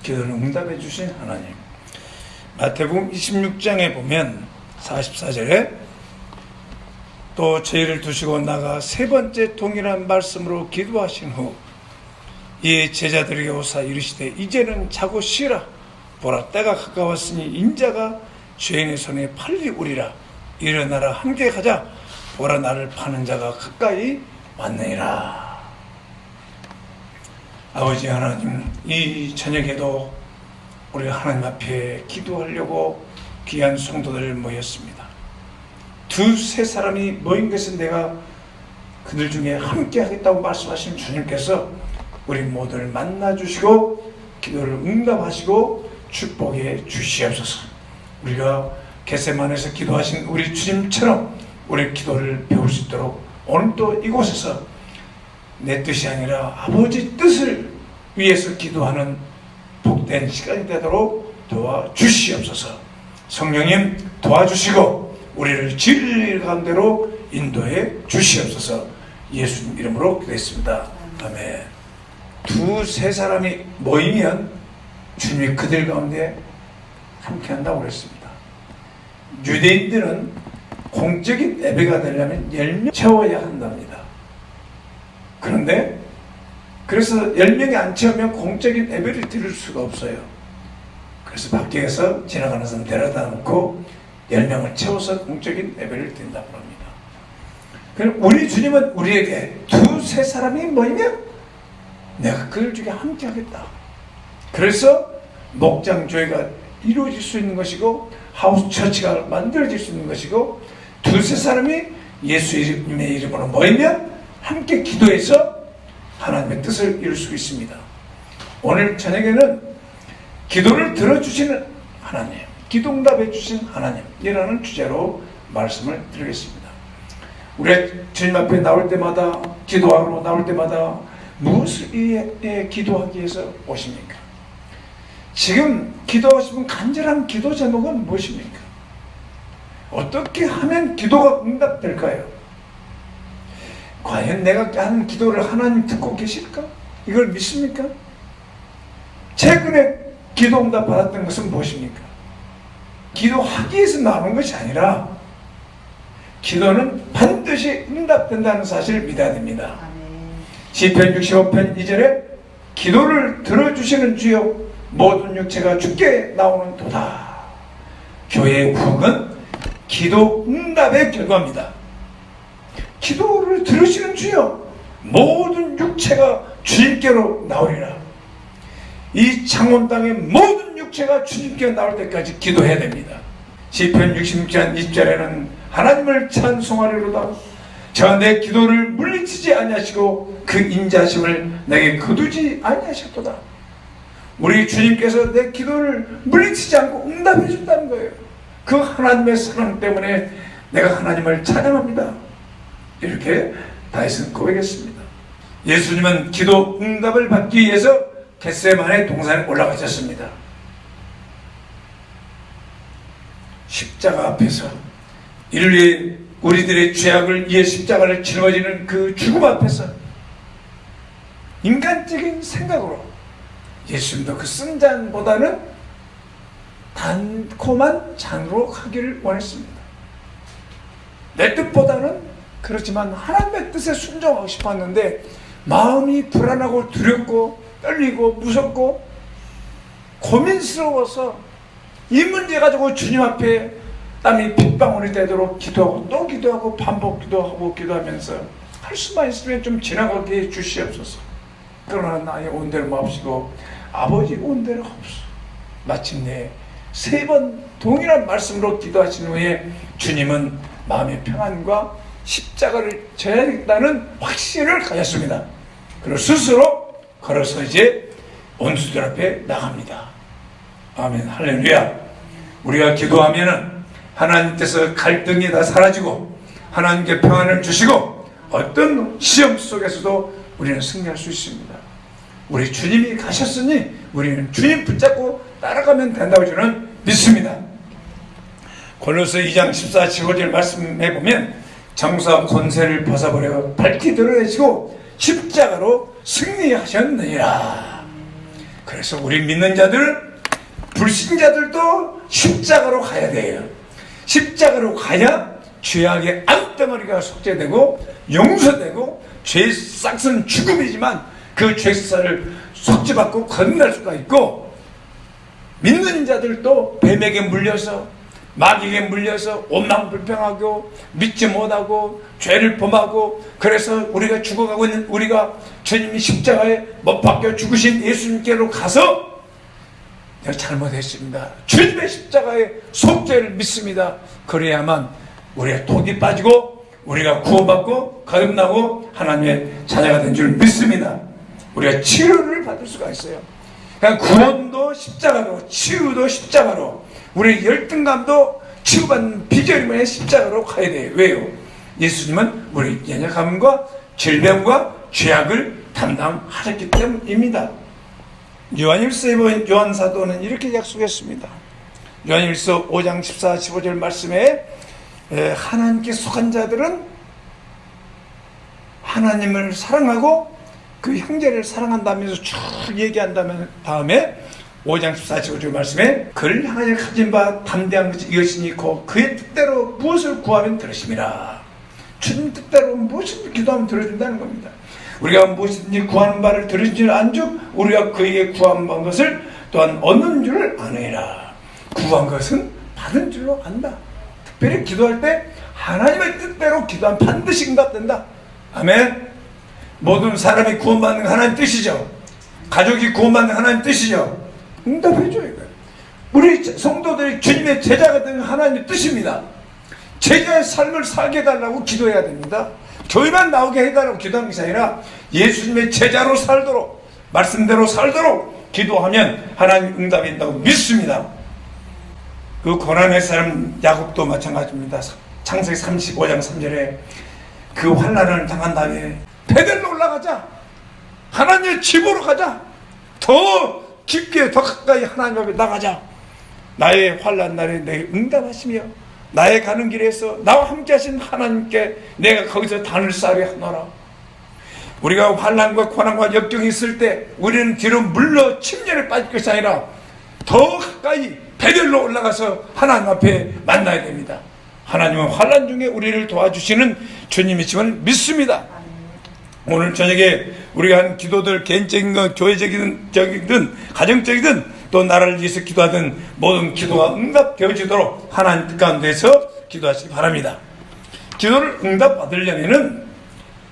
기도를 응답해 주신 하나님. 마태복음 26장에 보면 44절에 또 저희를 두시고 나가 세 번째 동일한 말씀으로 기도하신 후 이 제자들에게 오사 이르시되 이제는 자고 쉬라. 보라 때가 가까웠으니 인자가 죄인의 손에 팔리우리라. 일어나라 함께 가자. 보라 나를 파는 자가 가까이 왔느니라. 아버지 하나님, 이 저녁에도 우리 하나님 앞에 기도하려고 귀한 성도들 모였습니다. 두세 사람이 모인 것은 내가 그들 중에 함께 하겠다고 말씀하신 주님께서 우리 모두를 만나주시고 기도를 응답하시고 축복해 주시옵소서. 우리가 겟세마네에서 기도하신 우리 주님처럼 우리 기도를 배울 수 있도록 오늘도 이곳에서 내 뜻이 아니라 아버지 뜻을 위해서 기도하는 복된 시간이 되도록 도와주시옵소서. 성령님 도와주시고 우리를 진리 가운데로 인도해 주시옵소서. 예수님 이름으로 기도했습니다. 아멘. 두세 사람이 모이면 주님이 그들 가운데 함께한다고 그랬습니다. 유대인들은 공적인 예배가 되려면 10명 채워야 한답니다. 그런데 그래서 10명이 안 채우면 공적인 예배를 드릴 수가 없어요. 그래서 밖에서 지나가는 사람 데려다 놓고 10명을 채워서 공적인 예배를 드린다고 합니다. 그럼 우리 주님은 우리에게 두세 사람이 모이면 내가 그들 중에 함께 하겠다. 그래서 목장교회가 이루어질 수 있는 것이고 하우스 처치가 만들어질 수 있는 것이고 두세 사람이 예수님의 이름으로 모이면 함께 기도해서 하나님의 뜻을 이룰 수 있습니다. 오늘 저녁에는 기도를 들어주시는 하나님, 기도응답해 주신 하나님이라는 주제로 말씀을 드리겠습니다. 우리 주님 앞에 나올 때마다 기도하러 나올 때마다 무엇을 위해 기도하기 위해서 오십니까? 지금 기도하시면 간절한 기도 제목은 무엇입니까? 어떻게 하면 기도가 응답될까요? 과연 내가 하는 기도를 하나님 듣고 계실까? 이걸 믿습니까? 최근에 기도 응답 받았던 것은 무엇입니까? 기도하기 위해서 나오는 것이 아니라 기도는 반드시 응답된다는 사실을 믿어야 됩니다. 시편 65편 2절에 기도를 들어주시는 주여 모든 육체가 주께 나오는 도다. 교회의 구원은 기도 응답의 결과입니다. 기도를 들으시는 주여 모든 육체가 주님께로 나오리라. 이 창원 땅의 모든 육체가 주님께 나올 때까지 기도해야 됩니다. 시편 66편 20절에는 하나님을 찬송하리로다. 저 내 기도를 물리치지 아니하시고 그 인자심을 내게 거두지 아니하셨도다. 우리 주님께서 내 기도를 물리치지 않고 응답해 준다는 거예요. 그 하나님의 사랑 때문에 내가 하나님을 찬양합니다. 이렇게 다윗은 고백했습니다. 예수님은 기도 응답을 받기 위해서 겟세마네 동산에 올라가셨습니다. 십자가 앞에서 인류의 우리들의 죄악을 위해 십자가를 짊어지는 그 죽음 앞에서 인간적인 생각으로 예수님도 그 쓴 잔보다는 단콤한 잔으로 하기를 원했습니다. 내 뜻보다는 그렇지만 하나님의 뜻에 순종하고 싶었는데 마음이 불안하고 두렵고 떨리고 무섭고 고민스러워서 이 문제 가지고 주님 앞에 땀이 빗방울이 되도록 기도하고 또 기도하고 반복 기도하고 기도하면서 할 수만 있으면 좀 지나가게 주시옵소서. 그러나 나의 온대로 마옵시고 아버지 온대로 하옵소서. 마침내 3번 동일한 말씀으로 기도하신 후에 주님은 마음의 평안과 십자가를 져야겠다는 확신을 가졌습니다. 그리고 스스로 걸어서 이제 원수들 앞에 나갑니다. 아멘. 할렐루야. 우리가 기도하면은 하나님께서 갈등이 다 사라지고 하나님께 평안을 주시고 어떤 시험 속에서도 우리는 승리할 수 있습니다. 우리 주님이 가셨으니 우리는 주님 붙잡고 따라가면 된다고 저는 믿습니다. 골로새 2장 14, 15절 말씀해 보면 정사 권세를 벗어버려 밝히 드러내시고 십자가로 승리하셨느니라. 그래서 우리 믿는 자들은, 불신자들도 십자가로 가야 돼요. 십자가로 가야 죄악의 암덩어리가 속죄되고 용서되고, 죄 싹은 죽음이지만 그 죄사를 속죄받고 건널 수가 있고, 믿는 자들도 뱀에게 물려서, 마귀에게 물려서 원망불평하고 믿지 못하고 죄를 범하고, 그래서 우리가 죽어가고 있는 우리가 주님이 십자가에 못 박혀 죽으신 예수님께로 가서 내가 잘못했습니다, 주님의 십자가의 속죄를 믿습니다. 그래야만 우리가 독이 빠지고 우리가 구원받고 거듭나고 하나님의 자녀가 된 줄 믿습니다. 우리가 치유를 받을 수가 있어요. 그러니까 구원도 십자가로, 치유도 십자가로, 우리 열등감도 치유받는 비결이 뭐냐? 십자가로 가야 돼요. 왜요? 예수님은 우리 연약함과 질병과 죄악을 담당하셨기 때문입니다. 요한일서 요한사도는 이렇게 약속했습니다. 요한일서 5장 14, 15절 말씀에 하나님께 속한 자들은 하나님을 사랑하고 그 형제를 사랑한다면서 쭉 얘기한다면 다음에 5장 14, 15절 말씀에 그를 향하여 가진 바 담대한 것이 이것이니 곧 그의 뜻대로 무엇을 구하면 들으심이라. 주님 뜻대로 무엇을 기도하면 들어준다는 겁니다. 우리가 무엇이든지 구하는 바를 들으신 줄 안즉 우리가 그에게 구한 것을 또한 얻는 줄을 아느니라. 구한 것은 받은 줄로 안다. 특별히 기도할 때 하나님의 뜻대로 기도하면 반드시 응답된다. 아멘. 모든 사람이 구원받는 하나님 뜻이죠. 가족이 구원받는 하나님 뜻이죠. 응답해줘요. 우리 성도들이 주님의 제자가 되는 하나님의 뜻입니다. 제자의 삶을 살게 해달라고 기도해야 됩니다. 교회만 나오게 해달라고 기도하는 것이 아니라 예수님의 제자로 살도록, 말씀대로 살도록 기도하면 하나님 응답한다고 믿습니다. 그 고난의 사람 야곱도 마찬가지입니다. 창세기 35장 3절에 그 환난을 당한 다음에 베델로 올라가자, 하나님의 집으로 가자, 더 깊게 더 가까이 하나님 앞에 나가자. 나의 환난 날에 내게 응답하시며 나의 가는 길에서 나와 함께 하신 하나님께 내가 거기서 단을 쌓으려 하노라. 우리가 환난과 고난과 역경이 있을 때 우리는 뒤로 물러 침전에 빠질 것이 아니라 더 가까이 베델로 올라가서 하나님 앞에 만나야 됩니다. 하나님은 환난 중에 우리를 도와주시는 주님이심을 믿습니다. 오늘 저녁에 우리가 한 기도들, 개인적인 건 교회적이든 가정적이든 또 나라를 위해서 기도하든 모든 기도가 응답되어지도록 하나님 뜻 가운데서 기도하시기 바랍니다. 기도를 응답받으려면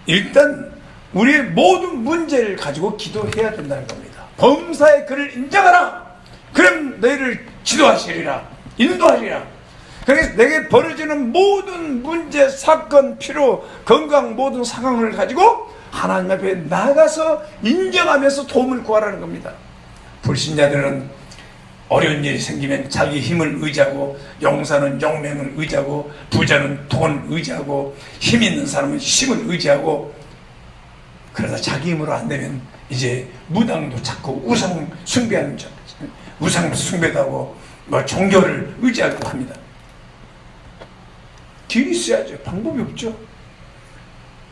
일단 우리의 모든 문제를 가지고 기도해야 된다는 겁니다. 범사의 그를 인정하라. 그럼 너희를 지도하시리라, 인도하리라. 그래서 내게 벌어지는 모든 문제, 사건, 필요, 건강 모든 상황을 가지고 하나님 앞에 나가서 인정하면서 도움을 구하라는 겁니다. 불신자들은 어려운 일이 생기면 자기 힘을 의지하고, 용사는 용맹을 의지하고, 부자는 돈을 의지하고, 힘 있는 사람은 힘을 의지하고, 그러다 자기 힘으로 안 되면 이제 무당도 찾고 우상 숭배하는 우상 숭배도 하고 뭐 종교를 의지하고 합니다. 길이 있어야죠. 방법이 없죠.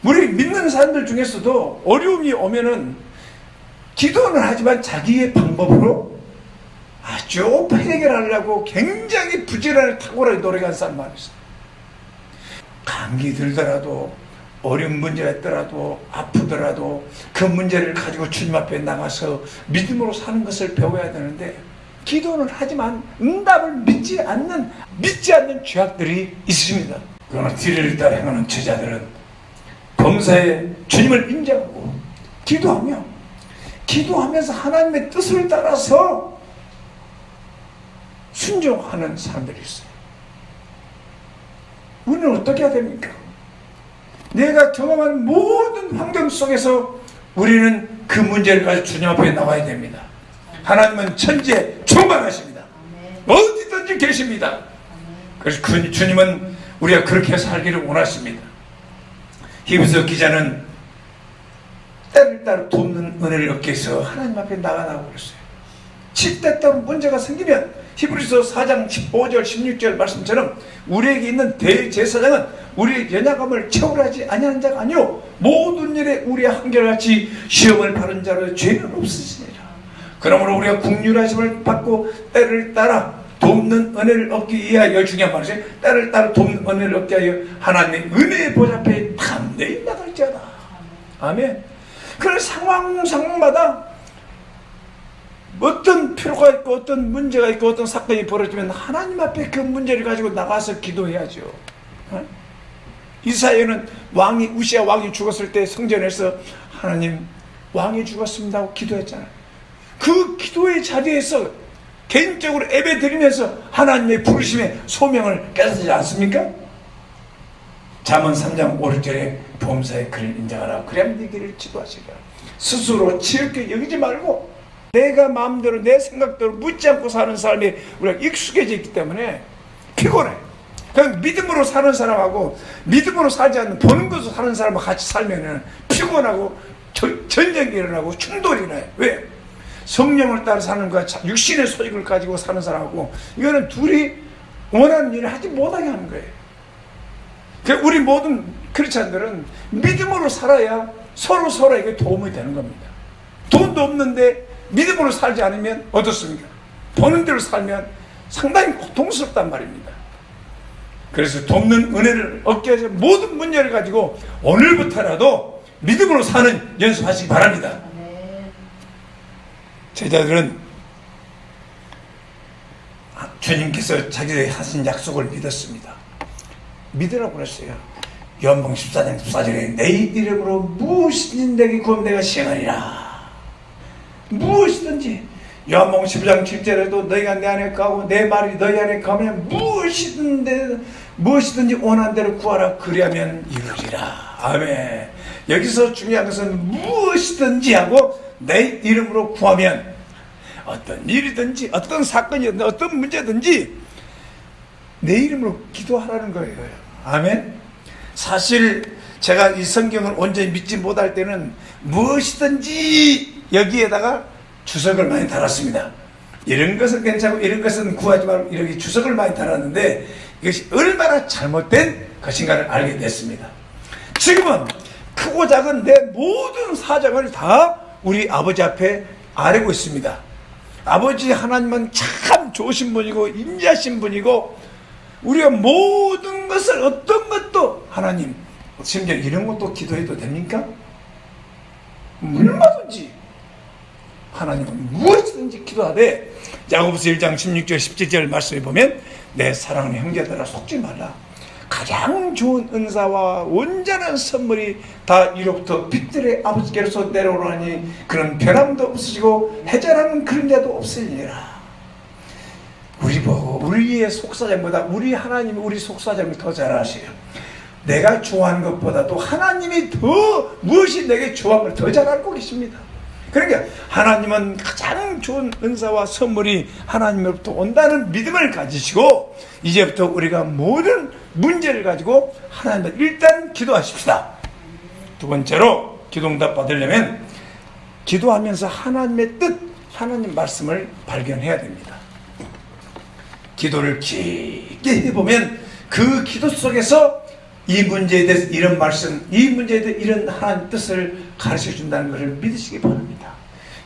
우리 믿는 사람들 중에서도 어려움이 오면은 기도는 하지만 자기의 방법으로 아주 해결하려고 굉장히 부지런히 탁월하게 노력한 사람 많이 있어요. 감기 들더라도, 어려운 문제가 있더라도, 아프더라도 그 문제를 가지고 주님 앞에 나가서 믿음으로 사는 것을 배워야 되는데, 기도는 하지만 응답을 믿지 않는 죄악들이 있습니다. 그러나 뒤를 따라 행하는 제자들은 범사에 주님을 인정하고 기도하면서 하나님의 뜻을 따라서 순종하는 사람들이 있어요. 우리는 어떻게 해야 됩니까? 내가 경험한 모든 환경 속에서 우리는 그 문제를 가지고 주님 앞에 나와야 됩니다. 하나님은 천지에 충만하십니다. 어디든지 계십니다. 그래서 주님은 우리가 그렇게 살기를 원하십니다. 히브리서 기자는 때를 따라 돕는 은혜를 얻기 위해서 하나님 앞에 나가라고 그랬어요. 때때로 문제가 생기면 히브리서 4장 15절 16절 말씀처럼 우리에게 있는 대제사장은 우리의 연약함을 채우려 하지 아니하는 자가 아니요 모든 일에 우리의 한결같이 시험을 받은 자로 죄는 없으시니라. 그러므로 우리가 국률하심을 받고 때를 따라 돕는 은혜를 얻기 위하여, 중요한 말이죠. 때를 따라 돕는 은혜를 얻기 위하여 하나님의 은혜의 보좌 앞에 담대히 나갈지어다. 아멘. 그런 상황마다 어떤 필요가 있고 어떤 문제가 있고 어떤 사건이 벌어지면 하나님 앞에 그 문제를 가지고 나가서 기도해야죠. 이사야는 우시야 왕이 죽었을 때 성전에서 하나님 왕이 죽었습니다 하고 기도했잖아요. 그 기도의 자리에서 개인적으로 예배 드리면서 하나님의 부르심의 소명을 깨닫지 않습니까? 잠언 3장 5절에 범사의 그를 인정하라. 그래야 네 길을 지도하시리라. 스스로 지극히 여기지 말고 내가 마음대로 내 생각대로 묻지 않고 사는 삶에 우리가 익숙해져 있기 때문에 피곤해. 그냥 믿음으로 사는 사람하고 믿음으로 살지 않는 보는 것으로 사는 사람하고 같이 살면 피곤하고 전쟁이 일어나고 충돌이 나요. 왜? 성령을 따라 사는 것, 육신의 소욕을 가지고 사는 사람하고 이거는 둘이 원하는 일을 하지 못하게 하는 거예요. 우리 모든 크리스찬들은 믿음으로 살아야 서로에게 도움이 되는 겁니다. 돈도 없는데 믿음으로 살지 않으면 어떻습니까? 보는 대로 살면 상당히 고통스럽단 말입니다. 그래서 돕는 은혜를 얻기 위해서 모든 문제를 가지고 오늘부터라도 믿음으로 사는 연습하시기 바랍니다. 제자들은 주님께서 자기들이 하신 약속을 믿었습니다. 믿으라고 그랬어요. 요한복음 14장 14절에 내 이름으로 무엇이든지 내게 구하면 내가 시행하리라. 무엇이든지. 요한복음 15장 7절에도 너희가 내 안에 가고 내 말이 너희 안에 가면 무엇이든지 원하는 대로 구하라. 그리하면 이루리라. 아멘. 여기서 중요한 것은 무엇이든지 하고 내 이름으로 구하면, 어떤 일이든지 어떤 사건이든지 어떤 문제든지 내 이름으로 기도하라는 거예요. 아멘. 사실 제가 이 성경을 온전히 믿지 못할 때는 무엇이든지 여기에다가 주석을 많이 달았습니다. 이런 것은 괜찮고 이런 것은 구하지 말고 이렇게 주석을 많이 달았는데 이것이 얼마나 잘못된 것인가를 알게 됐습니다. 지금은 크고 작은 내 모든 사정을 다 우리 아버지 앞에 아뢰고 있습니다. 아버지 하나님은 참 좋으신 분이고 인자하신 분이고 우리가 모든 것을 어떤 것도 하나님, 심지어 이런 것도 기도해도 됩니까? 얼마든지 하나님은 무엇이든지 기도하되, 야고보서 1장 16절 17절 말씀에 보면 내 사랑하는 형제들아 속지 말라. 가장 좋은 은사와 온전한 선물이 다 이로부터 빛들의 아버지께로서 내려오라니 그런 변함도 없으시고 해절하는 그림자도 없으리라. 우리 보고 우리의 속사정보다 우리 하나님이 우리 속사정을 더 잘 아세요. 내가 좋아하는 것보다도 하나님이 더 무엇이 내게 좋아하는 걸 더 잘 알고 계십니다. 그러니까 하나님은 가장 좋은 은사와 선물이 하나님으로부터 온다는 믿음을 가지시고 이제부터 우리가 모든 문제를 가지고 하나님을 일단 기도하십시다. 두 번째로 기도응답 받으려면 기도하면서 하나님의 뜻, 하나님 말씀을 발견해야 됩니다. 기도를 깊게 해보면 그 기도 속에서 이 문제에 대해서 이런 말씀, 이 문제에 대해서 이런 하나님 뜻을 가르쳐 준다는 것을 믿으시기 바랍니다.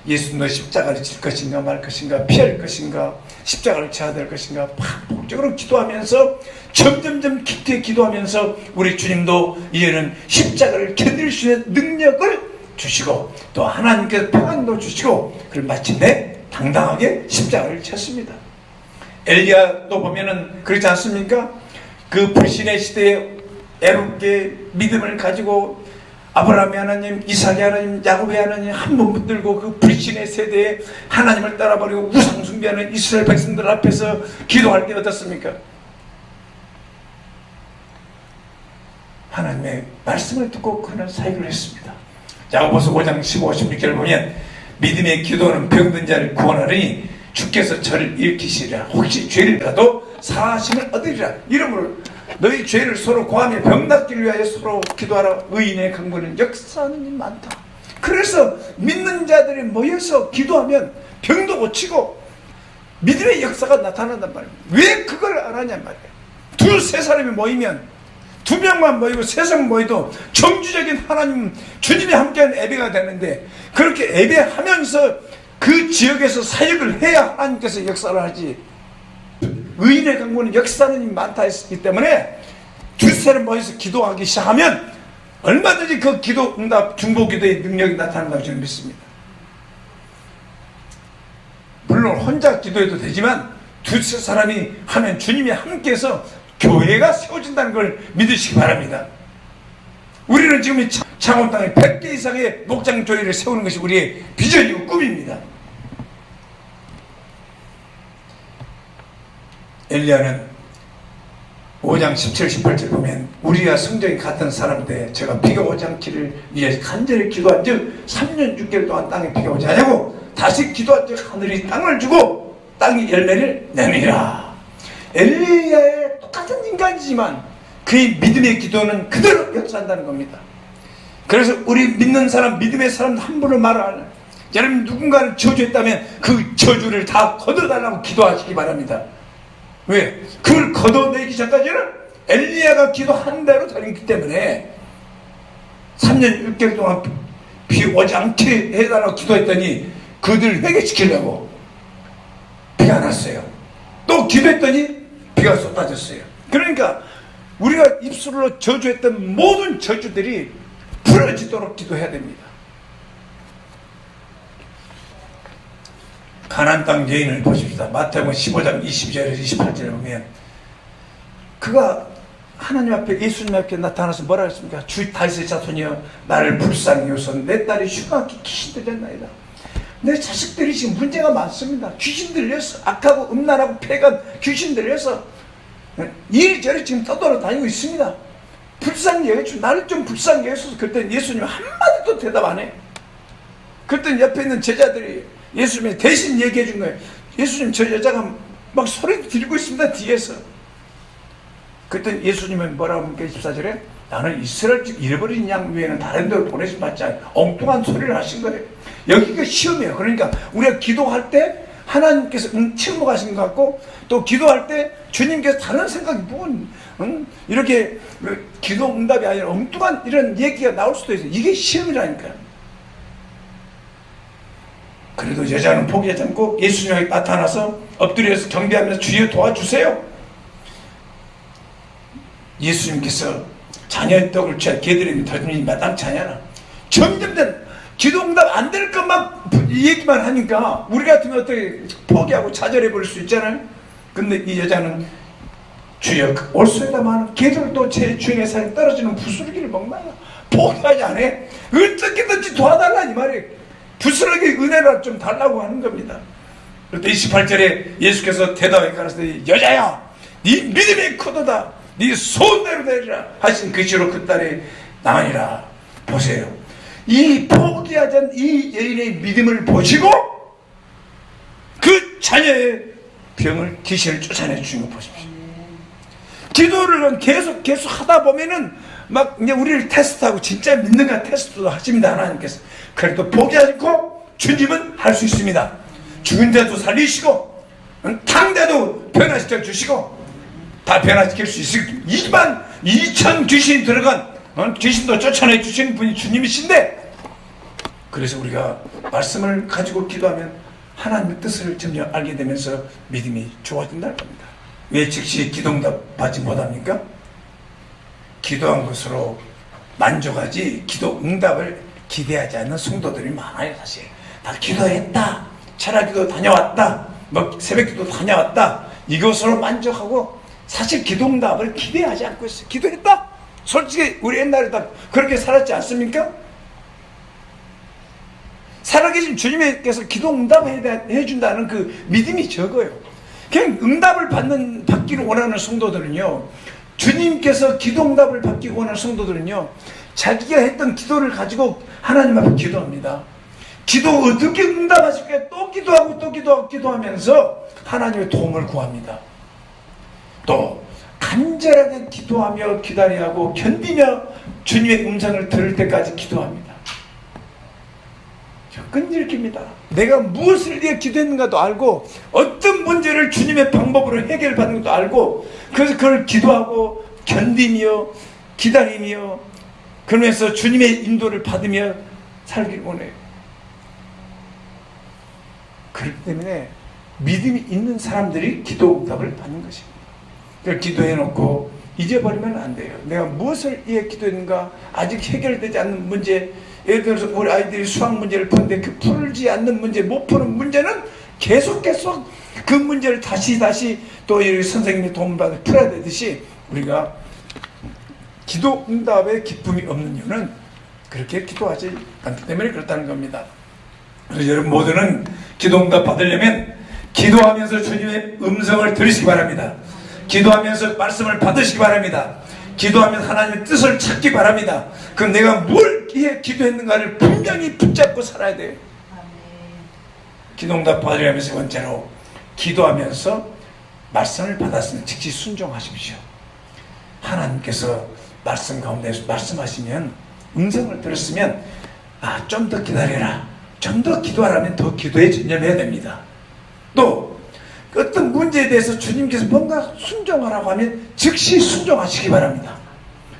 예수 너 십자가를 질 것인가 말 것인가 피할 것인가 십자가를 져야 될 것인가 반복적으로 기도하면서 점점점 깊게 기도하면서 우리 주님도 이제는 십자가를 견딜 수 있는 능력을 주시고 또 하나님께서 평안도 주시고 그걸 마침내 당당하게 십자가를 쳤습니다. 엘리야도 보면은 그렇지 않습니까? 그 불신의 시대에 애롭게 믿음을 가지고 아브라함의 하나님, 이삭의 하나님, 야곱의 하나님 한 번 붙들고 그 불신의 세대에 하나님을 따라버리고 우상 숭배하는 이스라엘 백성들 앞에서 기도할 때 어떻습니까? 하나님의 말씀을 듣고 그는 사역을 했습니다. 야고보서 5장 15, 16절을 보면 믿음의 기도는 병든 자를 구원하리니 주께서 저를 일으키시리라. 혹시 죄를 가도 사하심을 얻으리라. 이러므로 너희 죄를 서로 고하며 병 낫기를 위하여 서로 기도하라. 의인의 강구는 역사하는 일 많다. 그래서 믿는 자들이 모여서 기도하면 병도 고치고 믿음의 역사가 나타난단 말이에요. 왜 그걸 안 하냔 말이에요. 두세 사람이 모이면 두 명만 모이고 세 명 모여도 정주적인 하나님 주님이 함께하는 예배가 되는데 그렇게 예배하면서 그 지역에서 사역을 해야 하나님께서 역사를 하지. 의인의 강구는 역사는 많다 했기 때문에 두세 사람 모여서 기도하기 시작하면 얼마든지 그 기도 응답 중보 기도의 능력이 나타난다고 저는 믿습니다. 물론 혼자 기도해도 되지만 두세 사람이 하면 주님이 함께해서 교회가 세워진다는 걸 믿으시기 바랍니다. 우리는 지금 창원 땅에 100개 이상의 목장 교회를 세우는 것이 우리의 비전이고 꿈입니다. 엘리야는 5장 17, 18절 보면 우리가 성정이 같은 사람인데 제가 비가 오지 않기를 위해 간절히 기도한 즉 3년 6개월 동안 땅에 비가 오지 않냐고 다시 기도한 즉 하늘이 땅을 주고 땅이 열매를 내느니라. 엘리야의 똑같은 인간이지만 그의 믿음의 기도는 그대로 역사한다는 겁니다. 그래서 우리 믿는 사람, 믿음의 사람 함부로 말을 여러분 누군가를 저주했다면 그 저주를 다 걷어달라고 기도하시기 바랍니다. 왜? 그걸 걷어내기 전까지는 엘리야가 기도한 대로 되기 때문에 3년 6개월 동안 비 오지 않게 해달라고 기도했더니 그들 회개시키려고 비가 났어요. 또 기도했더니 비가 쏟아졌어요. 그러니까 우리가 입술로 저주했던 모든 저주들이 부러지도록 기도해야 됩니다. 가나안 땅 여인을 보십시다. 마태복음 15장 22절에서 28절에 보면 그가 하나님 앞에 예수님 앞에 나타나서 뭐라 했습니까? 주 다윗의 자손이여 나를 불쌍히 여기서 내 딸이 흉악히 귀신 들렸나이다. 내 자식들이 지금 문제가 많습니다. 귀신 들려서 악하고 음란하고 폐간 귀신 들려서 이리저리 지금 떠돌아다니고 있습니다. 불쌍히 여겨주 나를 좀 불쌍히 여겨서 그랬더니 예수님 한마디도 대답 안 해. 그랬더니 옆에 있는 제자들이 예수님이 대신 얘기해 준 거예요. 예수님 저 여자가 막 소리 지르고 있습니다 뒤에서. 그랬더니 예수님은 뭐라고 합니까? 14절에 나는 이스라엘 잃어버린 양 외에는 다른 데로 보내지 않지 엉뚱한 소리를 하신 거예요. 여기가 시험이에요. 그러니까 우리가 기도할 때 하나님께서 침묵하신 것 같고 또 기도할 때 주님께서 다른 생각이 이렇게 기도 응답이 아니라 엉뚱한 이런 얘기가 나올 수도 있어요. 이게 시험이라니까요. 그래도 여자는 포기하지 않고 예수님에게 나타나서 엎드려서 경배하면서 주여 도와주세요. 예수님께서 자녀의 떡을 취한 개들에게 던진 마땅치 않냐나. 점점 기도응답 안 될 것만 얘기만 하니까 우리 같으면 어떻게 포기하고 좌절해버릴 수 있잖아요. 근데 이 여자는 주여 올소에다마는 개들도 제 주인의 살이 떨어지는 부스러기를 먹나요? 포기하지 않아. 어떻게든지 도와달라 이 말이에요. 부스러기 은혜를 좀 달라고 하는 겁니다. 그때 28절에 예수께서 대답해 가라사대 여자야 네 믿음이 크도다 네 소원대로 되리라 하신 그 시로 그 딸이 나으니라. 보세요. 이 포기하지 않은 이 여인의 믿음을 보시고 그 자녀의 병을 귀신을 쫓아내 주신 거 보십시오. 기도를 계속 하다 보면은 막 이제 우리를 테스트하고 진짜 믿는가 테스트도 하십니다. 하나님께서. 그래도 포기하지 않고 주님은 할 수 있습니다. 죽은 데도 살리시고 탕대도 변화시켜 주시고 다 변화시킬 수 있을 2만 2천 귀신이 들어간 귀신도 쫓아내 주시는 분이 주님이신데 그래서 우리가 말씀을 가지고 기도하면 하나님의 뜻을 점점 알게 되면서 믿음이 좋아진다는 겁니다. 왜 즉시 기도응답 받지 못합니까? 기도한 것으로 만족하지 기도응답을 기대하지 않는 성도들이 많아요. 사실 다 기도했다 철학기도 다녀왔다 뭐 새벽기도 다녀왔다 이것으로 만족하고 사실 기도응답을 기대하지 않고 있어요. 기도했다? 솔직히 우리 옛날에 다 그렇게 살았지 않습니까? 살아계신 주님께서 기도응답을 해준다는 그 믿음이 적어요. 그냥 응답을 받기를 원하는 성도들은요, 주님께서 기도응답을 받기 원하는 성도들은요, 자기가 했던 기도를 가지고 하나님 앞에 기도합니다. 기도 어떻게 응답하실까? 또 기도하고 또 기도하고 기도하면서 하나님의 도움을 구합니다. 또 간절하게 기도하며 기다려야 하고 견디며 주님의 음성을 들을 때까지 기도합니다. 끈질깁니다. 내가 무엇을 위해 기도했는가도 알고 어떤 문제를 주님의 방법으로 해결받는 것도 알고 그래서 그걸 기도하고 견디며 기다리며 그러면서 주님의 인도를 받으며 살기를 원해요. 그렇기 때문에 믿음이 있는 사람들이 기도 응답을 받는 것입니다. 그걸 기도해놓고 잊어버리면 안 돼요. 내가 무엇을 위해 기도했는가, 아직 해결되지 않는 문제, 예를 들어서 우리 아이들이 수학 문제를 푸는데 그 풀지 않는 문제, 못 푸는 문제는 계속 그 문제를 다시 또 선생님의 도움을 받아 풀어야 되듯이, 우리가 기도 응답에 기쁨이 없는 이유는 그렇게 기도하지 않기 때문에 그렇다는 겁니다. 그래서 여러분 모두는 기도 응답 받으려면 기도하면서 주님의 음성을 들으시기 바랍니다. 기도하면서 말씀을 받으시기 바랍니다. 기도하면서 하나님의 뜻을 찾기 바랍니다. 그럼 내가 뭘 위해 기도했는가를 분명히 붙잡고 살아야 돼요. 기도 응답 받으려면 세 번째로, 기도하면서 말씀을 받았으면 즉시 순종하십시오. 하나님께서 말씀 가운데서 말씀하시면, 음성을 들었으면 좀 더 기다려라, 좀 더 기도하라면 더 기도에 전념해야 됩니다. 또 어떤 문제에 대해서 주님께서 뭔가 순종하라고 하면 즉시 순종하시기 바랍니다.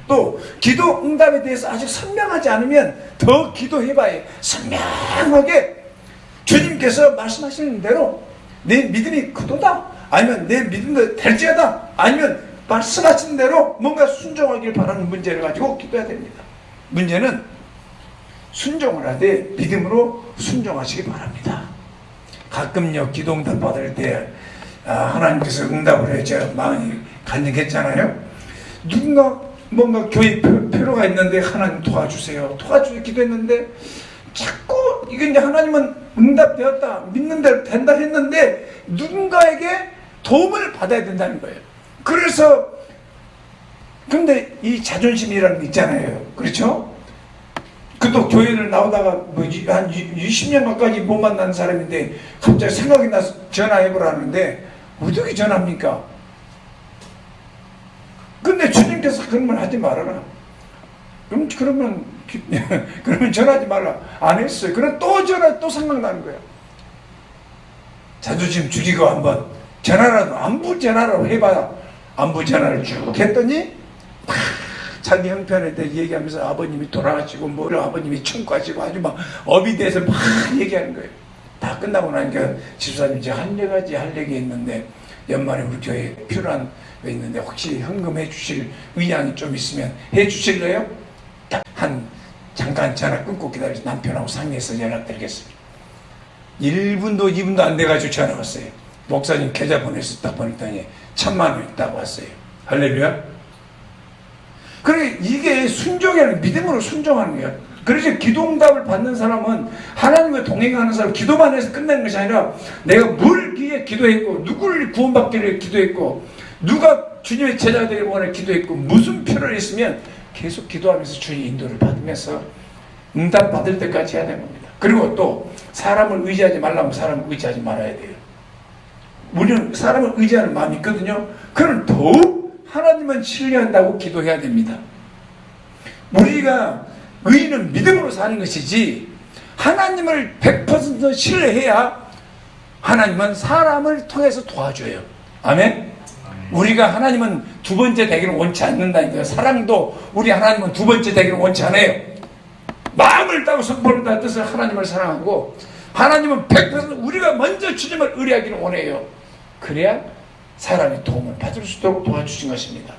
또 기도 응답에 대해서 아직 선명하지 않으면 더 기도해봐야 선명하게 주님께서 말씀하시는 대로 내 믿음이 그도다, 아니면 내 믿음도 될지어다, 아니면 말씀하신 대로 뭔가 순종하길 바라는 문제를 가지고 기도해야 됩니다. 문제는 순종을 하되 믿음으로 순종하시기 바랍니다. 가끔요, 기도 응답 받을 때 하나님께서 응답을 해 제가 마음이 간증했잖아요. 누군가 뭔가 교회 필요가 있는데 하나님 도와주세요, 기도했는데 자꾸 이게 이제 하나님은 응답되었다, 믿는 대로 된다 했는데 누군가에게 도움을 받아야 된다는 거예요. 그래서 근데 이 자존심이라는 게 있잖아요. 그렇죠? 그도 교회를 나오다가 한 20년 가까이 못 만난 사람인데 갑자기 생각이 나서 전화해보라는데 어떻게 전화합니까? 근데 주님께서 그런 말 하지 말아라. 그러면 전화하지 말라. 안 했어요. 그럼 또 생각나는 거야. 자존심 죽이고 한번 전화라도, 안부 전화라도 해봐야. 안부 전화를 쭉 했더니 자기 형편에 대해 얘기하면서 아버님이 돌아가시고 아버님이 충고하시고 아주 막 업이 돼서 막 얘기하는 거예요. 다 끝나고 나니까 집사님, 이제 한 가지 할 얘기 있는데 연말에 우리 교회에 필요한 거 있는데 혹시 헌금해 주실 의향이 좀 있으면 해 주실래요? 잠깐 전화 끊고 기다려서 남편하고 상의해서 연락드리겠습니다. 1분도 2분도 안 돼가지고 전화 왔어요. 목사님 계좌 보냈었다 보냈더니 1,000,000원 있다고 왔어요. 할렐루야. 그래, 이게 순종이라는, 믿음으로 순종하는 거야. 그래서 기도응답을 받는 사람은 하나님과 동행하는 사람, 기도만 해서 끝내는 것이 아니라 내가 뭘 위해 기도했고, 누구를 구원받기를 위해 기도했고, 누가 주님의 제자가 되기를 원해 기도했고, 무슨 필요가 있으면 계속 기도하면서 주님 인도를 받으면서 응답 받을 때까지 해야 되는 겁니다. 그리고 또 사람을 의지하지 말라면 사람을 의지하지 말아야 돼요. 우리는 사람을 의지하는 마음이 있거든요. 그럼 더욱 하나님은 신뢰한다고 기도해야 됩니다. 우리가 의인은 믿음으로 사는 것이지, 하나님을 100% 신뢰해야 하나님은 사람을 통해서 도와줘요. 아멘? 우리가 하나님은 두 번째 되기를 원치 않는다니까요. 사랑도 우리 하나님은 두 번째 되기를 원치 않아요. 마음을 따고 성품을 따 뜻을 하나님을 사랑하고, 하나님은 100% 우리가 먼저 주님을 의뢰하기를 원해요. 그래야 사람의 도움을 받을 수 있도록 도와주신 것입니다.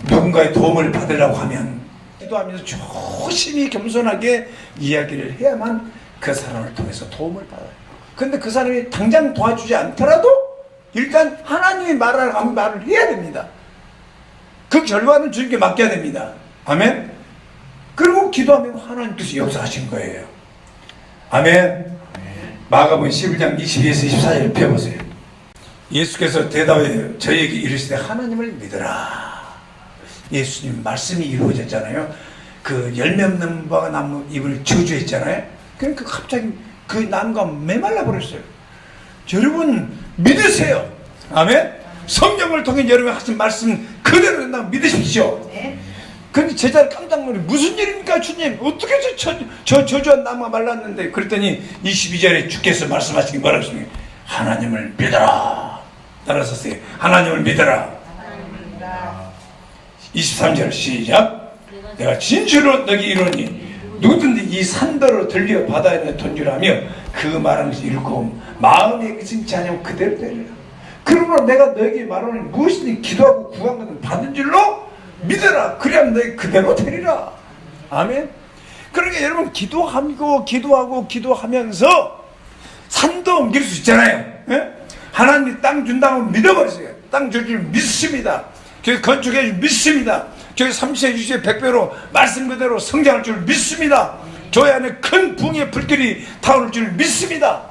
누군가의 도움을 받으려고 하면 기도하면서 조심히 겸손하게 이야기를 해야만 그 사람을 통해서 도움을 받아요. 그런데 그 사람이 당장 도와주지 않더라도 일단 하나님이 말을 하면 말을 해야 됩니다. 그 결과는 주님께 맡겨야 됩니다. 아멘? 그리고 기도하면 하나님께서 역사하신 거예요. 아멘? 마가복음 11장 22에서 24절 펴보세요. 예수께서 대답해 저에게 이르시되 하나님을 믿으라. 예수님 말씀이 이루어졌잖아요. 그 열매 없는 바가 나무 잎을 저주했잖아요. 그러니까 갑자기 그 나무가 메말라 버렸어요. 여러분 믿으세요. 아멘? 성령을 통해 여러분 하신 말씀 그대로 된다고 믿으십시오. 그런데 제자를 깜짝 놀래. 무슨 일입니까 주님? 어떻게 저 저주한 나무가 말랐는데? 그랬더니 22절에 주께서 말씀하신 게 뭐라고 했습니까? 하나님을 믿어라. 따라서 써요. 하나님을 믿어라. 23절 시작. 내가 진실로 너희 이르노니 누구든지 이 산더러 들려 바다에 던지라며 그 말은 읽고 마음에 의심치 않으면 그대로 되리라. 그러므로 내가 너에게 말하노니 무엇이든 기도하고 구한 것을 받은 줄로 믿어라. 그래야 너희 그대로 되리라. 아멘. 그러니까 여러분 기도하면서 산도 옮길 수 있잖아요. 예? 하나님이 땅 준다고 믿어버리세요. 땅 줄 줄 믿습니다. 교회 건축해 줄 믿습니다. 교회 30세 60세 100배로 말씀 그대로 성장할 줄 믿습니다. 교회 안에 큰 붕의 불길이 타오를 줄 믿습니다.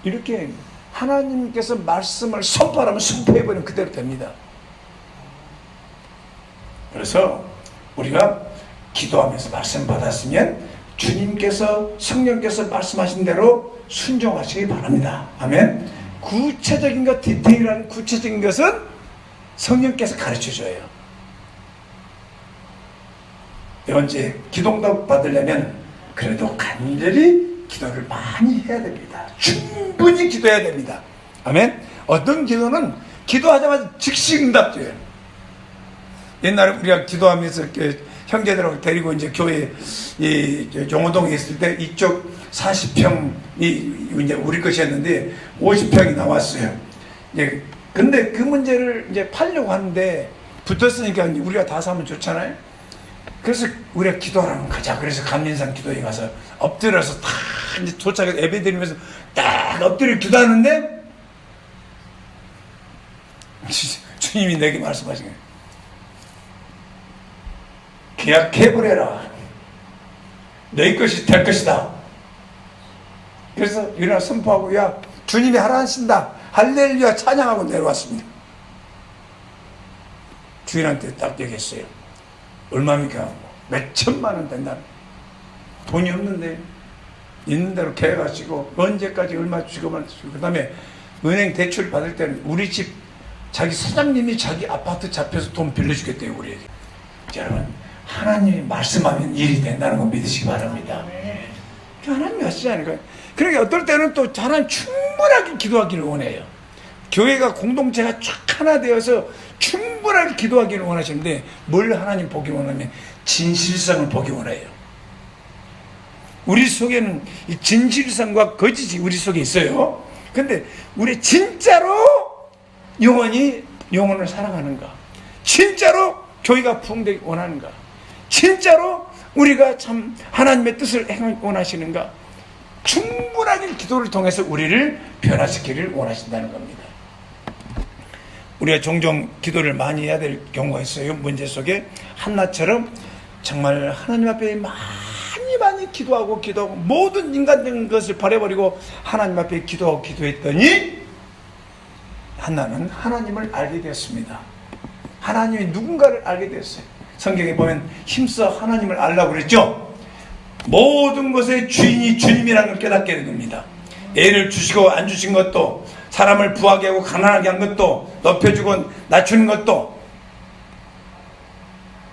이렇게 하나님께서 말씀을 선포하면 선포해버리면 그대로 됩니다. 그래서 우리가 기도하면서 말씀 받았으면 주님께서 성령께서 말씀하신 대로 순종하시기 바랍니다. 아멘. 구체적인 것, 디테일한 구체적인 것은 성령께서 가르쳐줘요. 네 번째, 기도응답 받으려면 그래도 간절히 기도를 많이 해야 됩니다. 충분히 기도해야 됩니다. 아멘. 어떤 기도는 기도하자마자 즉시 응답돼요. 옛날에 우리가 기도하면서 형제들하고 데리고 이제 교회 용호동에 있을 때 이쪽 40평이 이제 우리 것이었는데 50평이 나왔어요. 이제 근데 그 문제를 이제 팔려고 하는데 붙었으니까 이제 우리가 다 사면 좋잖아요. 그래서 우리가 기도하라면 가자. 그래서 감린산 기도에 가서 엎드려서 다 이제 도착해서 예배 드리면서 딱 엎드려 기도하는데 주님이 내게 말씀하신 거예요. 계약해버려라. 너희 것이 될 것이다. 그래서 일어나 선포하고 야 주님이 하라 하신다. 할렐루야 찬양하고 내려왔습니다. 주인한테 딱 얘기했어요. 얼마입니까? 몇 천만 원 된다. 돈이 없는데 있는 대로 계획하시고 언제까지 얼마 주고만 주고 그 다음에 은행 대출 받을 때는 우리 집 자기 사장님이 자기 아파트 잡혀서 돈 빌려주겠대요. 우리에게. 여러분 하나님이 말씀하면 일이 된다는 거 믿으시기 바랍니다. 하나님이 하시지 않을까요? 그러니까 어떨 때는 또 하나님 충분하게 기도하기를 원해요. 교회가 공동체가 쫙 하나 되어서 충분하게 기도하기를 원하시는데 뭘 하나님 보기 원하면 진실성을 보기 원해요. 우리 속에는 이 진실성과 거짓이 우리 속에 있어요. 근데 우리 진짜로 영혼을 사랑하는가? 진짜로 교회가 부흥되기 원하는가? 진짜로 우리가 참 하나님의 뜻을 행하기 원하시는가? 충분하게 기도를 통해서 우리를 변화시키기를 원하신다는 겁니다. 우리가 종종 기도를 많이 해야 될 경우가 있어요. 문제 속에 한나처럼 정말 하나님 앞에 많이 기도하고 모든 인간적인 것을 버려버리고 하나님 앞에 기도했더니 한나는 하나님을 알게 되었습니다. 하나님이 누군가를 알게 되었어요. 성경에 보면 힘써 하나님을 알라고 그랬죠. 모든 것의 주인이 주님이라는 걸 깨닫게 된 겁니다. 애를 주시고 안 주신 것도 사람을 부하게 하고 가난하게 한 것도 높여주고 낮추는 것도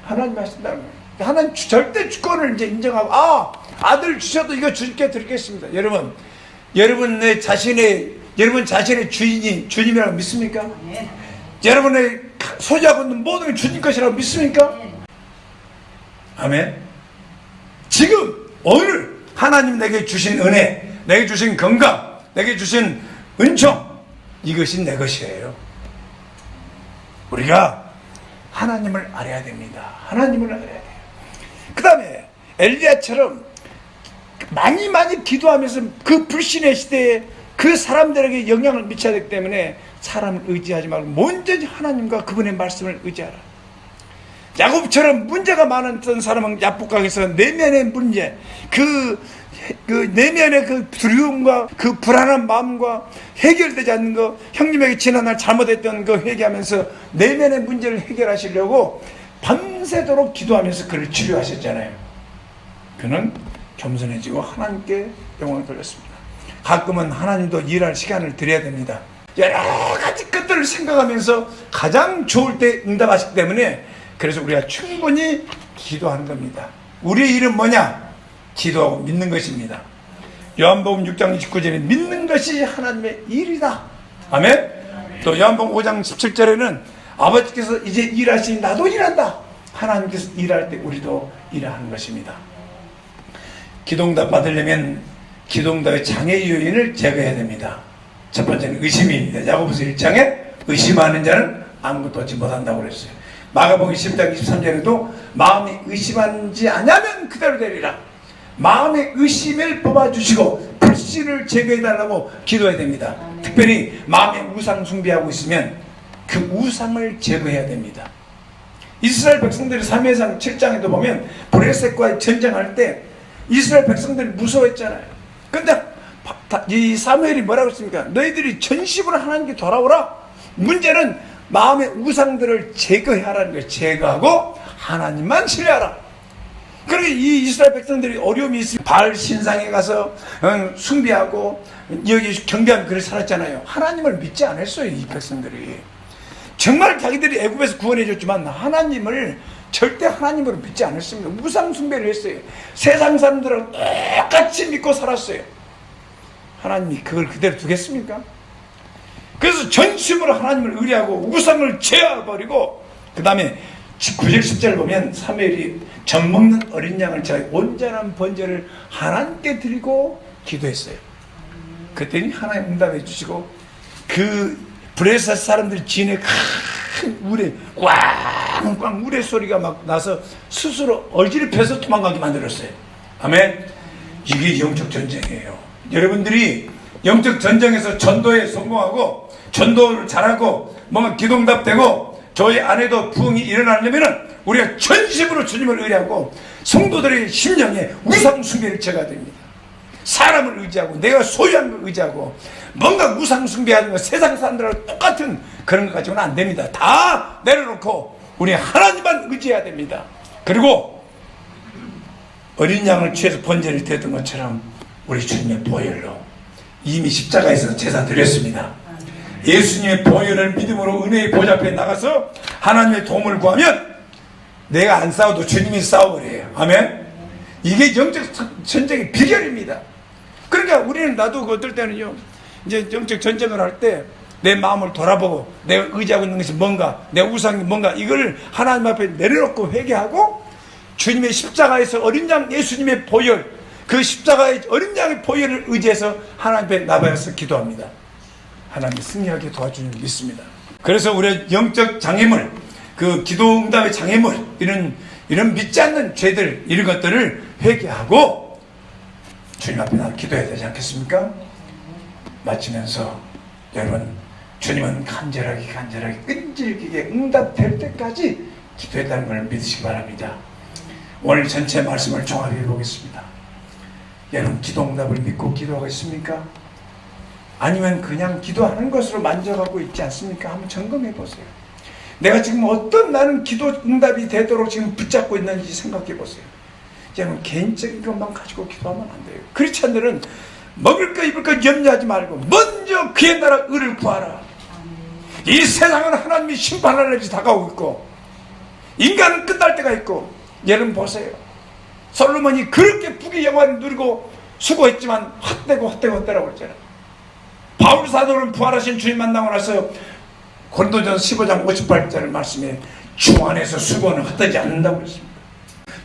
하나님 하신다는 거예요. 하나님 절대 주권을 이제 인정하고 아들 주셔도 이거 주님께 드리겠습니다. 여러분 자신의 주인이 주님이라고 믿습니까? 네. 여러분의 소유하고 있는 모든 게 주님 것이라고 믿습니까? 네. 아멘. 지금 오늘 하나님 내게 주신 은혜, 내게 주신 건강, 내게 주신 은총, 이것이 내 것이에요. 우리가 하나님을 알아야 됩니다. 하나님을 알아야 돼요. 그 다음에 엘리야처럼 많이 기도하면서 그 불신의 시대에 그 사람들에게 영향을 미쳐야 되기 때문에 사람을 의지하지 말고 먼저 하나님과 그분의 말씀을 의지하라. 야곱처럼 문제가 많았던 사람은 야복강에서 내면의 문제, 그 내면의 그 두려움과 그 불안한 마음과 해결되지 않는 거, 형님에게 지난날 잘못했던 거 회개하면서 내면의 문제를 해결하시려고 밤새도록 기도하면서 그를 치료하셨잖아요. 그는 겸손해지고 하나님께 영광을 돌렸습니다. 가끔은 하나님도 일할 시간을 드려야 됩니다. 여러 가지 것들을 생각하면서 가장 좋을 때 응답하시기 때문에 그래서 우리가 충분히 기도하는 겁니다. 우리의 일은 뭐냐? 기도하고 믿는 것입니다. 요한복음 6장 29절에 믿는 것이 하나님의 일이다. 아멘. 또 요한복음 5장 17절에는 아버지께서 이제 일하시니 나도 일한다. 하나님께서 일할 때 우리도 일하는 것입니다. 기도응답 받으려면 기도응답의 장애 요인을 제거해야 됩니다. 첫 번째는 의심입니다. 야고보서 1장에 의심하는 자는 아무것도 얻지 못한다고 그랬어요. 마가복음 10장 23절에도 마음이 의심하는지 아냐면 그대로 되리라. 마음의 의심을 뽑아주시고 불신을 제거해달라고 기도해야 됩니다. 특별히 마음에 우상 숭배하고 있으면 그 우상을 제거해야 됩니다. 이스라엘 백성들이 사무엘상 7장에도 보면 브레셋과 전쟁할 때 이스라엘 백성들이 무서워했잖아요. 근데 이 사무엘이 뭐라고 했습니까? 너희들이 전심으로 하나님께 돌아오라. 문제는 마음의 우상들을 제거하라는 거예요. 제거하고 하나님만 신뢰하라. 그러니까 이 이스라엘 백성들이 어려움이 있으면 바알 신상에 가서 숭배하고 여기 경배하면 그렇게 살았잖아요. 하나님을 믿지 않았어요. 이 백성들이. 정말 자기들이 애굽에서 구원해 줬지만 하나님을 절대 하나님으로 믿지 않았습니다. 우상 숭배를 했어요. 세상 사람들은 똑같이 믿고 살았어요. 하나님이 그걸 그대로 두겠습니까? 그래서 전심으로 하나님을 의뢰하고 우상을 제어버리고 그 다음에 9절 10절을 보면 사무엘이 젖먹는 어린 양을 제가 온전한 번제를 하나님께 드리고 기도했어요. 그랬더니 하나님 응답해 주시고 그 브레셋 사람들 진에 큰 우레 꽝꽝 우레 소리가 막 나서 스스로 얼지럽혀서 도망가게 만들었어요. 아멘. 이게 영적 전쟁이에요. 여러분들이 영적 전쟁에서 전도에 성공하고 전도를 잘하고 뭔가 기도응답되고 저희 안에도 부흥이 일어나려면 우리가 전심으로 주님을 의뢰하고 성도들의 심령에 우상 숭배를 제거해야 됩니다. 사람을 의지하고 내가 소유한 걸 의지하고 뭔가 우상 숭배하는 거 세상 사람들하고 똑같은 그런 것 가지고는 안 됩니다. 다 내려놓고 우리 하나님만 의지해야 됩니다. 그리고 어린 양을 취해서 번제를 드렸던 것처럼 우리 주님의 보혈로 이미 십자가에서 제사 드렸습니다. 예수님의 보혈을 믿음으로 은혜의 보좌 앞에 나가서 하나님의 도움을 구하면 내가 안 싸워도 주님이 싸워버려요. 아멘. 이게 영적 전쟁의 비결입니다. 그러니까 우리는 나도 어떨 때는요, 이제 영적 전쟁을 할 때 내 마음을 돌아보고 내가 의지하고 있는 것이 뭔가, 내 우상이 뭔가, 이걸 하나님 앞에 내려놓고 회개하고 주님의 십자가에서 어린 양 예수님의 보혈, 그 십자가의 어린 양의 보혈을 의지해서 하나님 앞에 나가서 기도합니다. 하나님이 승리하게 도와주는 줄 믿습니다. 그래서 우리의 영적 장애물, 그 기도응답의 장애물, 이런 믿지 않는 죄들, 이런 것들을 회개하고 주님 앞에 나가 기도해야 되지 않겠습니까? 마치면서 여러분, 주님은 간절하게 끈질기게 응답될 때까지 기도했다는 걸 믿으시기 바랍니다. 오늘 전체 말씀을 종합해 보겠습니다. 여러분, 기도응답을 믿고 기도하고 있습니까? 아니면 그냥 기도하는 것으로 만족하고 있지 않습니까? 한번 점검해 보세요. 내가 지금 어떤 나는 기도 응답이 되도록 지금 붙잡고 있는지 생각해 보세요. 여러분, 개인적인 것만 가지고 기도하면 안 돼요. 크리스찬들은 먹을 거 입을 거 염려하지 말고 먼저 그의 나라 의를 구하라. 이 세상은 하나님이 심판할 날이 다가오고 있고 인간은 끝날 때가 있고, 여러분 보세요. 솔로몬이 그렇게 북의 영화를 누리고 수고했지만 헛되라고 했잖아요. 바울 사도는 부활하신 주님 만나고 나서 고린도전서 15장 58절 말씀에 주 안에서 수고는 헛되지 않는다고 그랬습니다.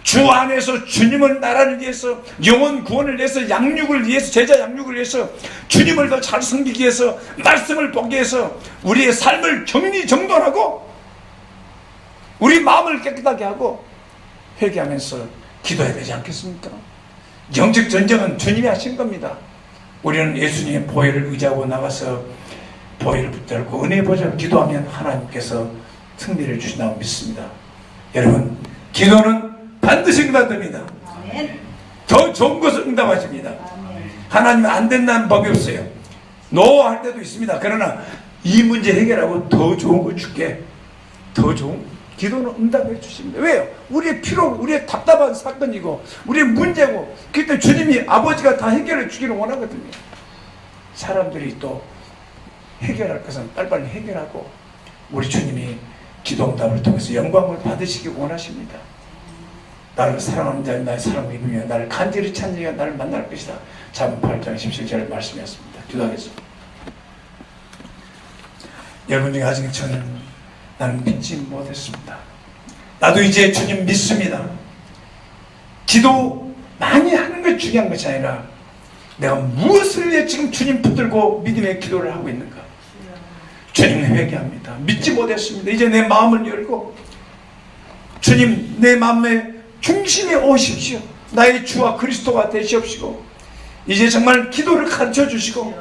주 안에서 주님을 나라를 위해서, 영혼 구원을 위해서, 양육을 위해서, 제자 양육을 위해서, 주님을 더 잘 섬기기 위해서, 말씀을 보기 위해서 우리의 삶을 정리정돈하고 우리 마음을 깨끗하게 하고 회개하면서 기도해야 되지 않겠습니까? 영적 전쟁은 주님이 하신 겁니다. 우리는 예수님의 보혈을 의지하고 나가서 보혈을 붙들고 은혜의 보좌를 기도하면 하나님께서 승리를 주신다고 믿습니다. 여러분, 기도는 반드시 응답됩니다. 더 좋은 것을 응답하십니다. 하나님은 안 된다는 법이 없어요. 노 할 때도 있습니다. 그러나 이 문제 해결하고 더 좋은 거 줄게. 더 좋은 기도는 응답해 주십니다. 왜요? 우리의 필요, 우리의 답답한 사건이고 우리의 문제고, 그때 주님이 아버지가 다 해결해 주기를 원하거든요. 사람들이 또 해결할 것은 빨리빨리 해결하고 우리 주님이 기도 응답을 통해서 영광을 받으시기 원하십니다. 나를 사랑하는 자는 나의 사랑을 입으며 나를 간절히 찾는 자가 나를 만날 것이다. 잠언 8장 17절 말씀이었습니다. 기도하겠습니다. 여러분 중에 아직 나는 믿지 못했습니다. 나도 이제 주님 믿습니다. 기도 많이 하는 게 중요한 것이 아니라 내가 무엇을 위해 지금 주님 붙들고 믿음의 기도를 하고 있는가? 주님 회개합니다. 믿지 못했습니다. 이제 내 마음을 열고 주님 내 마음의 중심에 오십시오. 나의 주와 그리스도가 되시옵시고 이제 정말 기도를 가르쳐 주시고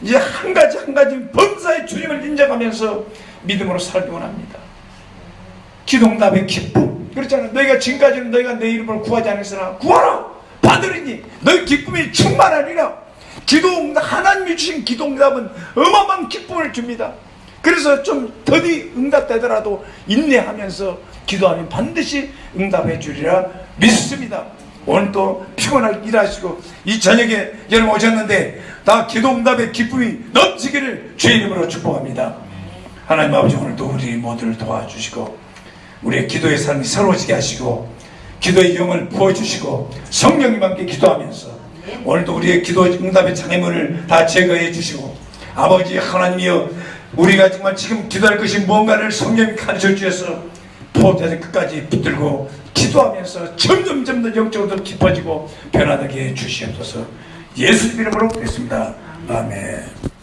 이제 한 가지 한 가지 범사의 주님을 인정하면서 믿음으로 살기 원합니다. 기도응답의 기쁨 그렇잖아요. 너희가 지금까지는 너희가 내 이름을 구하지 않았으나 구하라 받으리니 너희 기쁨이 충만하리라. 하나님이 주신 기도응답은 어마어마한 기쁨을 줍니다. 그래서 좀 더디 응답되더라도 인내하면서 기도하면 반드시 응답해 주리라 믿습니다. 오늘도 피곤하게 일하시고 이 저녁에 여러분 오셨는데 다 기도응답의 기쁨이 넘치기를 주의 이름으로 축복합니다. 하나님 아버지 오늘도 우리 모두를 도와주시고 우리의 기도의 삶이 새로워지게 하시고 기도의 영을 부어주시고 성령님 함께 기도하면서 오늘도 우리의 기도 응답의 장애물을 다 제거해 주시고 아버지 하나님이여 우리가 정말 지금 기도할 것이 무언가를 성령이 가르쳐 주셔서 포도에서 끝까지 붙들고 기도하면서 점점 더 영적으로 깊어지고 변화되게 해 주시옵소서. 예수 이름으로 기도했습니다. 아멘.